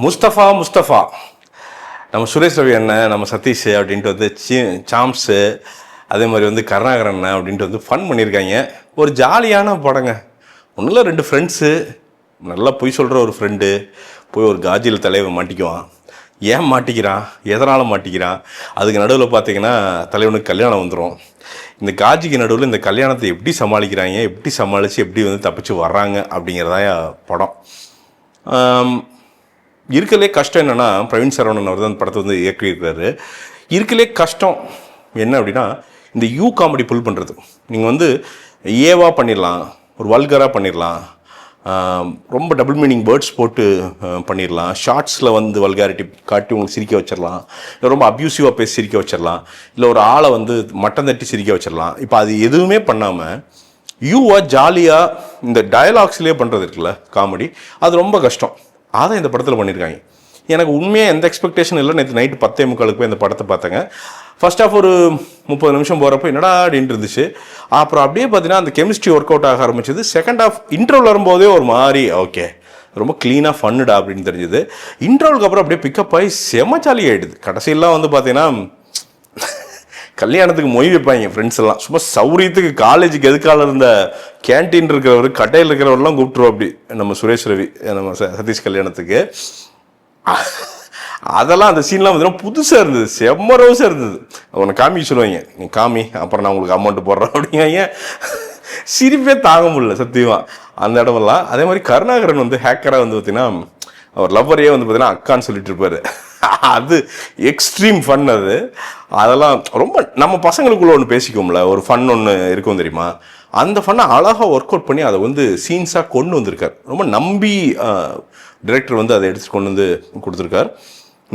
முஸ்தஃபா நம்ம சுரேஷ் ரவி அண்ணன், நம்ம சதீஷ் அப்படின்ட்டு வந்து சாம்ஸு, அதே மாதிரி வந்து கருணாகரன் அண்ணன் அப்படின்ட்டு வந்து ஃபன் பண்ணியிருக்காங்க. ஒரு ஜாலியான படங்க. ஒன்றும் இல்லை, 2 ஃப்ரெண்ட்ஸு, நல்லா பொய் சொல்கிற ஒரு ஃப்ரெண்டு போய் ஒரு காஜியில் தலைவன் மாட்டிக்குவான். ஏன் மாட்டிக்கிறான், எதனால் மாட்டிக்கிறான், அதுக்கு நடுவில் பார்த்தீங்கன்னா தலைவனுக்கு கல்யாணம் வந்துடும். இந்த காஜிக்கு நடுவில் இந்த கல்யாணத்தை எப்படி சமாளிக்கிறாங்க, எப்படி சமாளித்து எப்படி வந்து தப்பிச்சு வர்றாங்க அப்படிங்கிறதான் படம். இருக்கலே கஷ்டம் என்னென்னா, பிரவீன் சரவணன் அவர் தான் அந்த படத்தை வந்து இயக்கியிருக்கிறாரு. இருக்கலே கஷ்டம் என்ன அப்படின்னா, இந்த காமெடி புல் பண்ணுறது. நீங்கள் வந்து ஏவாக பண்ணிடலாம், ஒரு வல்கராக பண்ணிடலாம், ரொம்ப டபுள் மீனிங் வேர்ட்ஸ் போட்டு பண்ணிடலாம், ஷார்ட்ஸில் வந்து வல்காரிட்டி காட்டி உங்களுக்கு சிரிக்க வச்சிடலாம், இல்லை ரொம்ப அப்யூசிவாக பேசி சிரிக்க வச்சிடலாம், இல்லை ஒரு ஆளை வந்து மட்டம் தட்டி சிரிக்க வச்சிடலாம். இப்போ அது எதுவுமே பண்ணாமல் ஜாலியாக இந்த டயலாக்ஸ்லேயே பண்ணுறது இருக்குல்ல காமெடி, அது ரொம்ப கஷ்டம். அதை இந்த படத்தில் பண்ணியிருக்காங்க. எனக்கு உண்மையாக எந்த எக்ஸ்பெக்டேஷன் இல்லை. நேற்று நைட்டு 10:45 போய் இந்த படத்தை பார்த்தேங்க. ஃபர்ஸ்ட் ஆஃப் ஒரு 30 நிமிஷம் போகிறப்போ என்னடா அப்படின்ட்டு இருந்துச்சு. அப்புறம் அப்படியே பார்த்தீங்கன்னா அந்த கெமிஸ்ட்ரி ஒர்க் அவுட் ஆக ஆரம்பிச்சது. செகண்ட் ஆஃப் இன்ட்ரோவில் வரும்போதே ஒரு மாதிரி ஓகே, ரொம்ப க்ளீனாக ஃபன்னுடா அப்படின்னு தெரிஞ்சுது. இன்ட்ரோலுக்கு அப்புறம் அப்படியே பிக்கப் ஆகி செம ஜாலி ஆகிடுது. கடைசியெல்லாம் வந்து பார்த்தீங்கன்னா கல்யாணத்துக்கு மொய் வைப்பாங்க ஃப்ரெண்ட்ஸ் எல்லாம். சும்மா சௌரியத்துக்கு காலேஜுக்கு எதுக்கால இருந்த கேன்டீன் இருக்கிறவர், கட்டையில் இருக்கிறவரெல்லாம் கூப்பிட்டுருவோம் அப்படி நம்ம சுரேஷ் ரவி, நம்ம சதீஷ் கல்யாணத்துக்கு. அதெல்லாம் அந்த சீன்லாம் பார்த்தீங்கன்னா புதுசாக இருந்தது, செம்ம ரோஸாக இருந்தது. உன்னை காமிக்க சொல்லுவாங்க, நீ காமி அப்புறம் நான் உங்களுக்கு அமௌண்ட் போடுறேன் அப்படிங்க. சிரிப்பே தாங்க முடியல சத்தியமாக அந்த இடமெல்லாம். அதே மாதிரி கருணாகரன் வந்து ஹேக்கராக வந்து பார்த்தீங்கன்னா அவர் லவ்வரையே வந்து பார்த்தீங்கன்னா அக்கான்னு சொல்லிட்டு இருப்பாரு. அது எக்ஸ்ட்ரீம் ஃபன். அதெல்லாம் ரொம்ப நம்ம பசங்களுக்குள்ள ஒன்று பேசிக்கோம்ல, ஒரு ஃபன் ஒன்று இருக்கும் தெரியுமா, அந்த ஃபன்னை அழகாக ஒர்க் அவுட் பண்ணி அதை வந்து சீன்ஸாக கொண்டு வந்திருக்கார். ரொம்ப நம்பி டிரெக்டர் வந்து அதை எடுத்து கொண்டு வந்து கொடுத்துருக்கார்.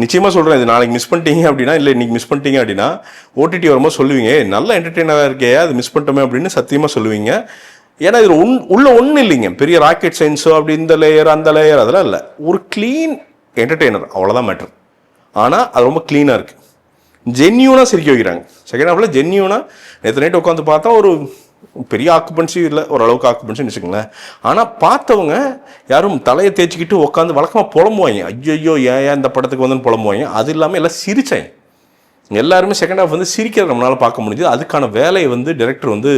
நிச்சயமாக சொல்கிறேன், இது நாளைக்கு மிஸ் பண்ணிட்டீங்க அப்படின்னா, இல்லை இன்றைக்கி மிஸ் பண்ணிட்டீங்க அப்படின்னா ஓடிடி வரும்போது சொல்லுவீங்க, நல்ல என்டர்டெய்னராக இருக்கே அது மிஸ் பண்ணிட்டோமே அப்படின்னு சத்தியமாக சொல்லுவீங்க. ஏன்னா இது உள்ள ஒன்றும் இல்லைங்க, பெரிய ராக்கெட் சயின்ஸோ அப்படி இந்த லேயர் அந்த லேயர் அதெல்லாம் இல்லை. ஒரு க்ளீன் என்டர்டெய்னர், அவ்வளோதான் மேட்ரு. ஆனால் அது ரொம்ப க்ளீனாக இருக்குது, ஜென்யூனாக சிரிக்க வைக்கிறாங்க. செகண்ட் ஹாஃபில் ஜென்யூனாக நேற்று நைட்டு உட்காந்து பார்த்தா ஒரு பெரிய ஆக்குபன்சி இல்லை, ஓரளவுக்கு ஆக்குபன்சின்னு வச்சுக்கோங்களேன். ஆனால் பார்த்தவங்க யாரும் தலையை தேய்ச்சிக்கிட்டு உட்காந்து வழக்கமாக புலம்புவாங்க, ஐயோ ஏன் இந்த படத்துக்கு வந்து புலம்புவாங்க. அது இல்லாமல் எல்லாம் சிரிச்சாங்க. எல்லாருமே செகண்ட் ஹாஃப் வந்து சிரிக்கிறத நம்மளால் பார்க்க முடியுது. அதுக்கான வேலையை வந்து டைரக்டர் வந்து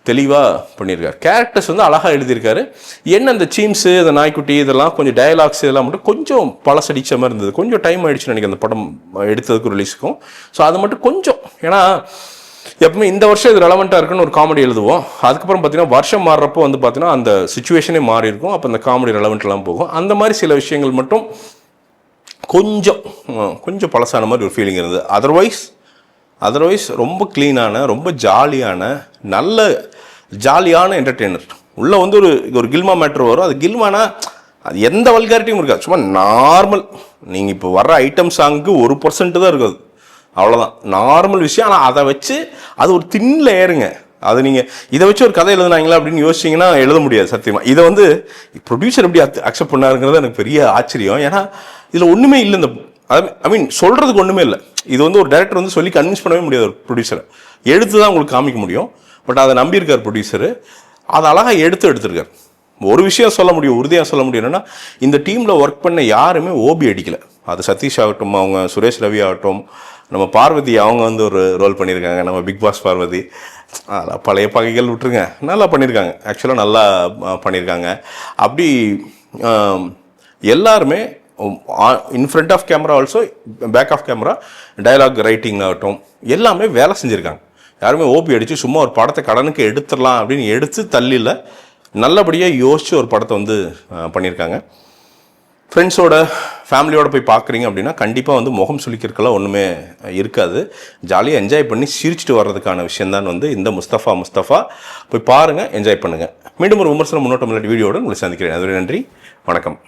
தெளிவாக பண்ணியிருக்காரு. கேரக்டர்ஸ் வந்து அழகாக எழுதியிருக்காரு. என்ன இந்த சீம்ஸு, இந்த நாய்க்குட்டி இதெல்லாம் கொஞ்சம் டயலாக்ஸ் இதெல்லாம் மட்டும் கொஞ்சம் பழசடிச்ச மாதிரி இருந்தது. கொஞ்சம் டைம் ஆகிடுச்சுன்னு நினைக்கிறேன் அந்த படம் எடுத்ததுக்கு ரிலீஸுக்கும். ஸோ அது மட்டும் கொஞ்சம், ஏன்னா எப்பவுமே இந்த வருஷம் இது ரெலவெண்ட்டாக இருக்குன்னு ஒரு காமெடி எழுதுவோம். அதுக்கப்புறம் பார்த்தீங்கன்னா வருஷம் மாறுறப்போ வந்து பார்த்தீங்கன்னா அந்த சுச்சுவேஷனே மாறி இருக்கும். அப்போ அந்த காமெடி ரெலவெண்ட்லாம் போகும். அந்த மாதிரி சில விஷயங்கள் மட்டும் கொஞ்சம் பழசான மாதிரி ஒரு ஃபீலிங் இருந்தது. அதர்வைஸ் ரொம்ப க்ளீனான, ரொம்ப ஜாலியான, நல்ல ஜாலியான என்டர்டெய்னர். உள்ளே வந்து ஒரு கில்மா மேட்ரு வரும். அது கில்மானா அது எந்த வல்காரிட்டியும் இருக்காது, சும்மா நார்மல். நீங்கள் இப்போ வர்ற ஐட்டம் சாங்க்கு 1% தான் இருக்காது, அவ்வளோதான் நார்மல் விஷயம். ஆனால் அதை வச்சு அது ஒரு தின்ல ஏறுங்க. அது நீங்கள் இதை வச்சு ஒரு கதை எழுதுனாங்களா அப்படின்னு யோசிச்சிங்கன்னா எழுத முடியாது சத்தியமாக. இதை வந்து ப்ரொடியூசர் எப்படி அக்செப்ட் பண்ணாருங்கிறது எனக்கு பெரிய ஆச்சரியம். ஏன்னா இதில் ஒன்றுமே இல்லை, இந்த சொல்கிறதுக்கு ஒன்றுமே இல்லை. இது வந்து ஒரு டைரக்டர் வந்து சொல்லி கன்வின்ஸ் பண்ணவே முடியாது ஒரு ப்ரொடியூசரை. எடுத்து தான் உங்களுக்கு காமிக்க முடியும். பட் அதை நம்பியிருக்கார் ப்ரொடியூசரு, அதை அழகாக எடுத்திருக்கார். ஒரு விஷயம் சொல்ல முடியும், உறுதியாக சொல்ல முடியும், என்னென்னா இந்த டீமில் ஒர்க் பண்ண யாருமே ஓபி அடிக்கலை. அது சதீஷ் ஆகட்டும், அவங்க சுரேஷ் ரவி ஆகட்டும், நம்ம பார்வதி அவங்க வந்து ஒரு ரோல் பண்ணியிருக்காங்க, நம்ம பிக் பாஸ் பார்வதி. அதெல்லாம் பழைய பகைகள் விட்டுருங்க, நல்லா பண்ணியிருக்காங்க. ஆக்சுவலாக நல்லா பண்ணியிருக்காங்க. அப்படி எல்லாருமே in front of camera also back of camera dialogue writing ஆகட்டும் எல்லாமே வேலை செஞ்சுருக்காங்க. யாருமே ஓபி அடித்து சும்மா ஒரு படத்தை கடனுக்கு எடுத்துடலாம் அப்படின்னு எடுத்து தள்ளியில் நல்லபடியாக யோசித்து ஒரு படத்தை வந்து பண்ணியிருக்காங்க. ஃப்ரெண்ட்ஸோட ஃபேமிலியோடு போய் பார்க்குறீங்க அப்படின்னா கண்டிப்பாக வந்து முகம் சுளிக்கிறதுக்கெல்லாம் ஒன்றுமே இருக்காது. ஜாலியாக என்ஜாய் பண்ணி சிரிச்சுட்டு வர்றதுக்கான விஷயந்தான் வந்து இந்த முஸ்தஃபா. போய் பாருங்கள், என்ஜாய் பண்ணுங்கள். மீண்டும் ஒரு விமர்சனம் முன்னோட்டம் இல்லாட்டி வீடியோட உங்களை சந்திக்கிறேன். அதுவரை நன்றி, வணக்கம்.